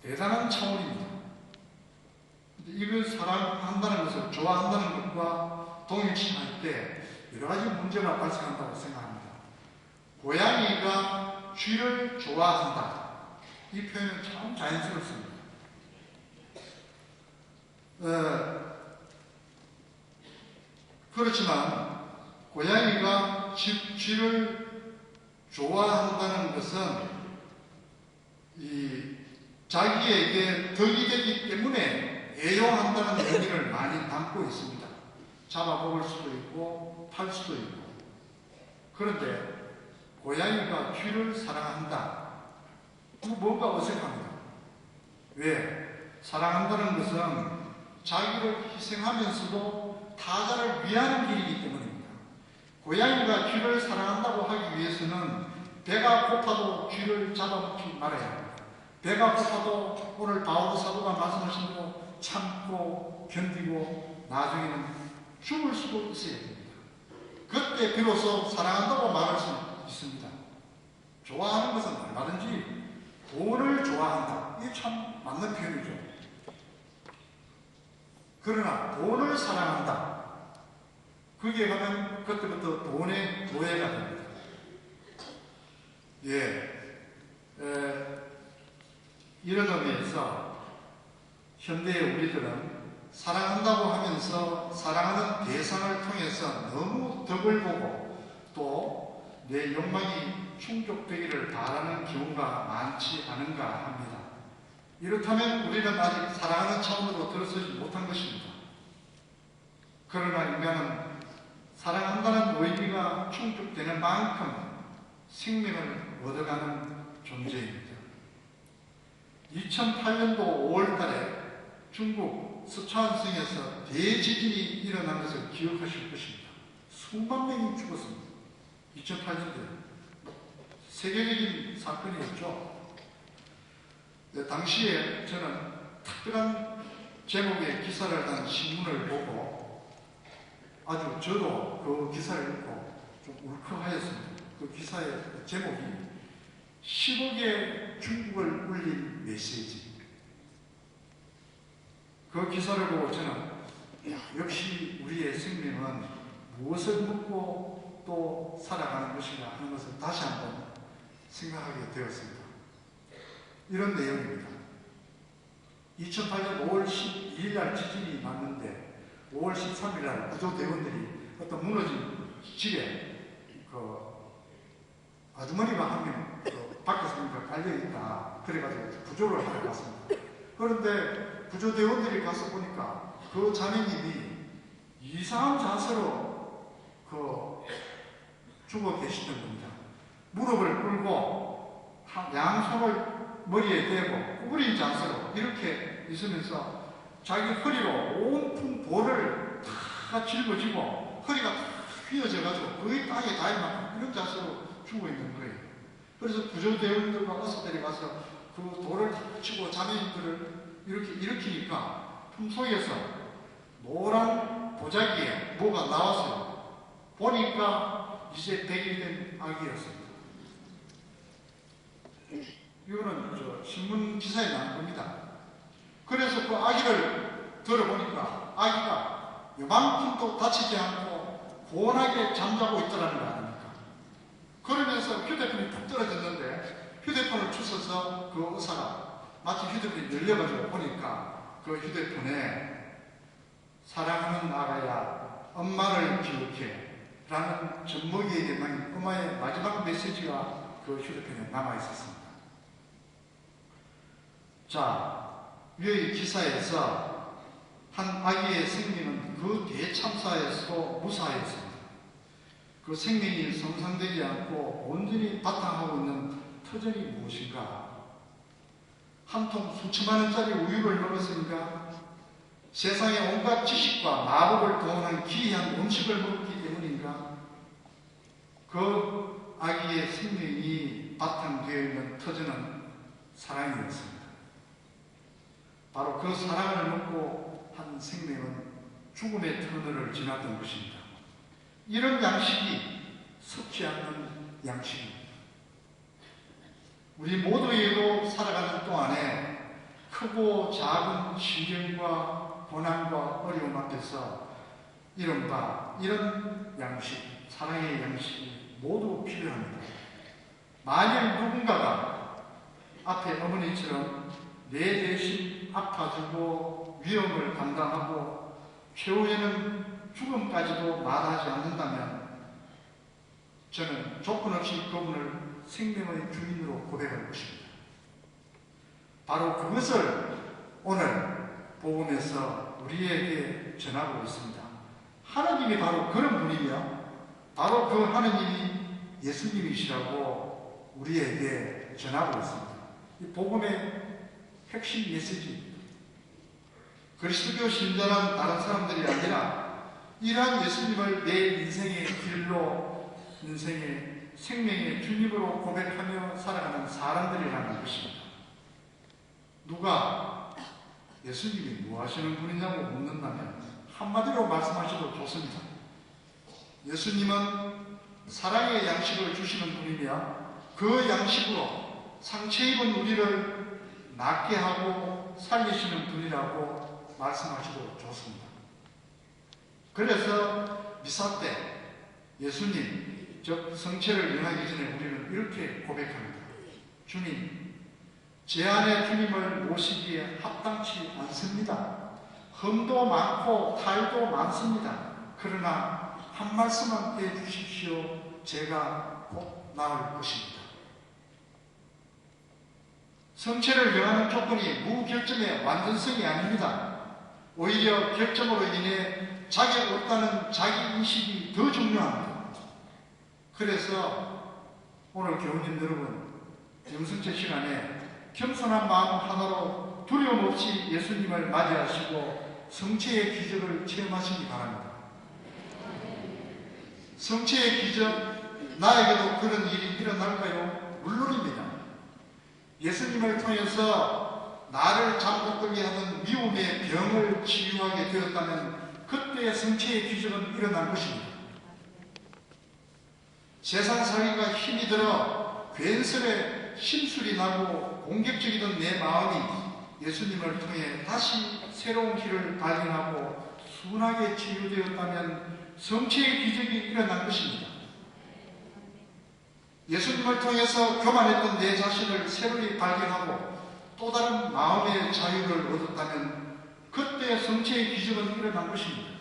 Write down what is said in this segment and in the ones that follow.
대단한 차원입니다. 이걸 사랑한다는 것을 좋아한다는 것과 동일시할 때 여러 가지 문제가 발생한다고 생각합니다. 고양이가 쥐를 좋아한다. 이 표현은 참 자연스럽습니다. 그렇지만 고양이가 쥐를 좋아한다는 것은 자기에게 덕이 되기 때문에 애용한다는 의미를 많이 담고 있습니다. 잡아먹을 수도 있고 팔 수도 있고. 그런데 고양이가 쥐를 사랑한다. 뭔가 어색합니다. 왜? 사랑한다는 것은 자기를 희생하면서도 타자를 위하는 길이기 때문입니다. 고양이가 쥐를 사랑한다고 하기 위해서는 배가 고파도 쥐를 잡아먹지 말아야 합니다. 배가 고파도 오늘 바오로 사도가 말씀하신 대로 참고 견디고 나중에는 죽을 수도 있어야 됩니다. 그때 비로소 사랑한다고 말할 수 있습니다. 좋아하는 것은 얼마든지 돈을 좋아한다. 이게 참 맞는 표현이죠. 그러나 돈을 사랑한다. 그게 가면 그때부터 돈의 노예가 됩니다. 이런 의미에서 현대의 우리들은 사랑한다고 하면서 사랑하는 대상을 통해서 너무 덕을 보고 또 내 욕망이 충족되기를 바라는 경우가 많지 않은가 합니다. 이렇다면 우리는 아직 사랑하는 차원으로 들어서지 못한 것입니다. 그러나 인간은 사랑한다는 의미가 충족되는 만큼 생명을 얻어가는 존재입니다. 2008년도 5월달에 중국 서촨성에서 대지진이 일어난 것을 기억하실 것입니다. 수만 명이 죽었습니다. 2008년도에 세계적인 사건이었죠. 당시에 저는 특별한 제목의 기사를 한 신문을 보고 아주 저도 그 기사를 읽고 좀 울컥하였습니다. 그 기사의 제목이 10억의 중국을 울린 메시지. 그 기사를 보고 저는 역시 우리의 생명은 무엇을 묻고 또 살아가는 것인가 하는 것을 다시 한번 생각하게 되었습니다. 이런 내용입니다. 2008년 5월 12일 날 지진이 났는데 5월 13일 날 구조대원들이 어떤 무너진 집에 아주머니가 한 명 밖에서 깔려있다. 그래가지고 구조를 하러 갔습니다. 그런데 구조대원들이 가서 보니까 그 자매님이 이상한 자세로 죽어 계시던 겁니다. 무릎을 꿇고 양손을 머리에 대고 구부린 자세로 이렇게 있으면서 자기 허리로 온통 돌을 다 짊어지고 허리가 휘어져가지고 거의 땅에 닿을 만큼 이런 자세로 죽어 있는 거예요. 그래서 구조대원들과 어서들이 가서 그 돌을 다 치고 자매님들을 이렇게 일으키니까 품속에서 노란 보자기에 뭐가 나왔어요. 보니까 이제 100일 된 아기였습니다. 이거는 신문 기사에 나온 겁니다. 그래서 그 아기를 들어보니까 아기가 요만큼도 다치지 않고 고온하게 잠자고 있더라는 거 아닙니까? 그러면서 휴대폰이 툭 떨어졌는데 휴대폰을 주워서 그 의사가 마치 휴대폰이 열려가지고 보니까 그 휴대폰에 사랑하는 아가야 엄마를 기억해 라는 젖먹이에게 남긴 엄마의 마지막 메시지가 그 휴대폰에 남아있었습니다. 자, 이 기사에서 한 아기의 생명은 그 대참사에서도 무사하였습니다. 그 생명이 손상되지 않고 온전히 바탕하고 있는 터전이 무엇인가? 한 통 수천만 원짜리 우유를 먹었으니까 세상의 온갖 지식과 마법을 동원한 기이한 음식을 먹었기 때문인가? 그 아기의 생명이 바탕되어 있는 터전은 사랑이었습니다. 바로 그 사랑을 먹고 한 생명은 죽음의 터널을 지났던 것입니다. 이런 양식이 섭지 않는 양식입니다. 우리 모두에도 살아가는 동안에 크고 작은 시련과 고난과 어려움 앞에서 이른바 이런 양식, 사랑의 양식이 모두 필요합니다. 만일 누군가가 앞에 어머니처럼 내 대신 아파주고 위험을 감당하고 최후에는 죽음까지도 말하지 않는다면 저는 조건 없이 그분을 생명의 주인으로 고백할 것입니다. 바로 그것을 오늘 복음에서 우리에게 전하고 있습니다. 하나님이 바로 그런 분이며 바로 그 하나님이 예수님이시라고 우리에게 전하고 있습니다. 이 복음의 핵심 메시지입니다. 그리스도교 신자는 다른 사람들이 아니라 이러한 예수님을 내 인생의 길로, 인생의 생명의 주님으로 고백하며 살아가는 사람들이라는 것입니다. 누가 예수님이 뭐 하시는 분이냐고 묻는다면 한마디로 말씀하셔도 좋습니다. 예수님은 사랑의 양식을 주시는 분이며 그 양식으로 상처 입은 우리를 낫게 하고 살리시는 분이라고 말씀하셔도 좋습니다. 그래서 미사 때 예수님, 즉 성체를 영하기 전에 우리는 이렇게 고백합니다. 주님, 제 안에 주님을 모시기에 합당치 않습니다. 흠도 많고 탈도 많습니다. 그러나 한 말씀만 해주십시오. 제가 곧 나을 것입니다. 성체를 영하는 조건이 무결점의 완전성이 아닙니다. 오히려 결점으로 인해 자격 없다는 자기 인식이 더 중요합니다. 그래서 오늘 교우님 여러분, 영성체 시간에 겸손한 마음 하나로 두려움 없이 예수님을 맞이하시고 성체의 기적을 체험하시기 바랍니다. 성체의 기적, 나에게도 그런 일이 일어날까요? 물론입니다. 예수님을 통해서 나를 잠복들게 하는 미움의 병을 치유하게 되었다면 그때의 성체의 기적은 일어날 것입니다. 세상 살기가 힘이 들어 괜스레 심술이 나고 공격적이던 내 마음이 예수님을 통해 다시 새로운 길을 발견하고 순하게 치유되었다면 성체의 기적이 일어날 것입니다. 예수님을 통해서 교만했던 내 자신을 새로이 발견하고 또 다른 마음의 자유를 얻었다면 그때 성체의 기적은 일어난 것입니다.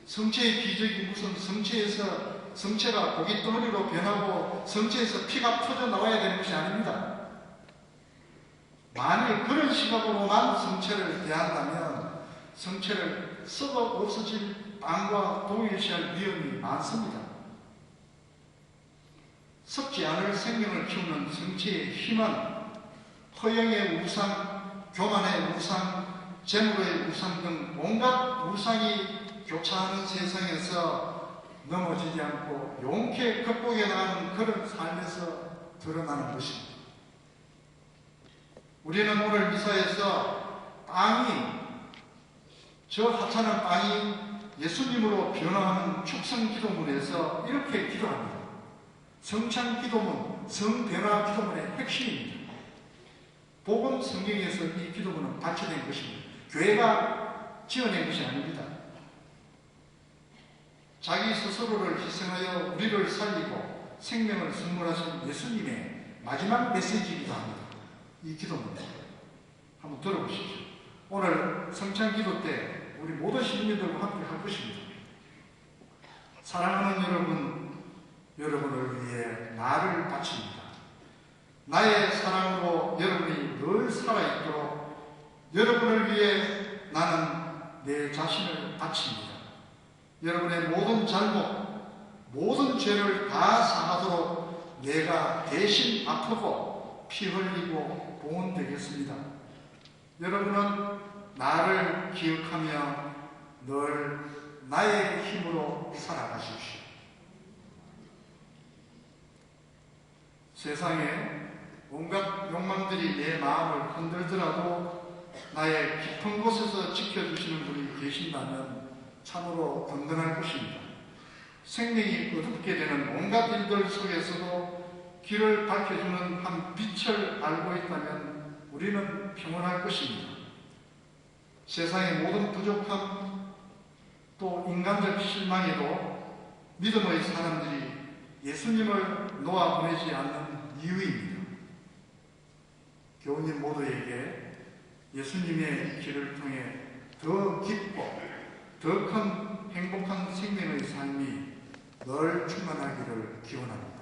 성체의 기적이 무슨 성체가 고깃덩어리로 변하고 성체에서 피가 터져 나와야 되는 것이 아닙니다. 만일 그런 시각으로만 성체를 대한다면 성체를 썩어 없어질 빵과 동일시할 위험이 많습니다. 썩지 않을 생명을 키우는 성체의 힘은 허영의 우상, 교만의 우상, 재물의 우상 등 온갖 우상이 교차하는 세상에서 넘어지지 않고 용케 극복해 나가는 그런 삶에서 드러나는 것입니다. 우리는 오늘 미사에서 저 하찮은 빵이 예수님으로 변화하는 축성 기도문에서 이렇게 기도합니다. 성찬 기도문, 성변화 기도문의 핵심입니다. 복음 성경에서 이 기도문은 발표된 것입니다. 교회가 지어낸 것이 아닙니다. 자기 스스로를 희생하여 우리를 살리고 생명을 선물하신 예수님의 마지막 메시지이기도 합니다. 이 기도문 한번 들어보십시오. 오늘 성찬 기도 때 우리 모든 시민들과 함께 할 것입니다. 사랑하는 여러분, 여러분을 위해 나를 바칩니다. 나의 사랑으로 여러분이 늘 살아있도록 여러분을 위해 나는 내 자신을 바칩니다. 여러분의 모든 잘못, 모든 죄를 다 사하도록 내가 대신 아프고 피 흘리고 봉헌되겠습니다. 여러분은 나를 기억하며 늘 나의 힘으로 살아가십시오. 세상에 온갖 욕망들이 내 마음을 흔들더라도 나의 깊은 곳에서 지켜주시는 분이 계신다면 참으로 든든할 것입니다. 생명이 어둡게 되는 온갖 일들 속에서도 길을 밝혀주는 한 빛을 알고 있다면 우리는 평온할 것입니다. 세상의 모든 부족함 또 인간적 실망에도 믿음의 사람들이 예수님을 놓아보내지 않는 이유입니다. 교우님 모두에게 예수님의 길을 통해 더 깊고 더 큰 행복한 생명의 삶이 늘 충만하기를 기원합니다.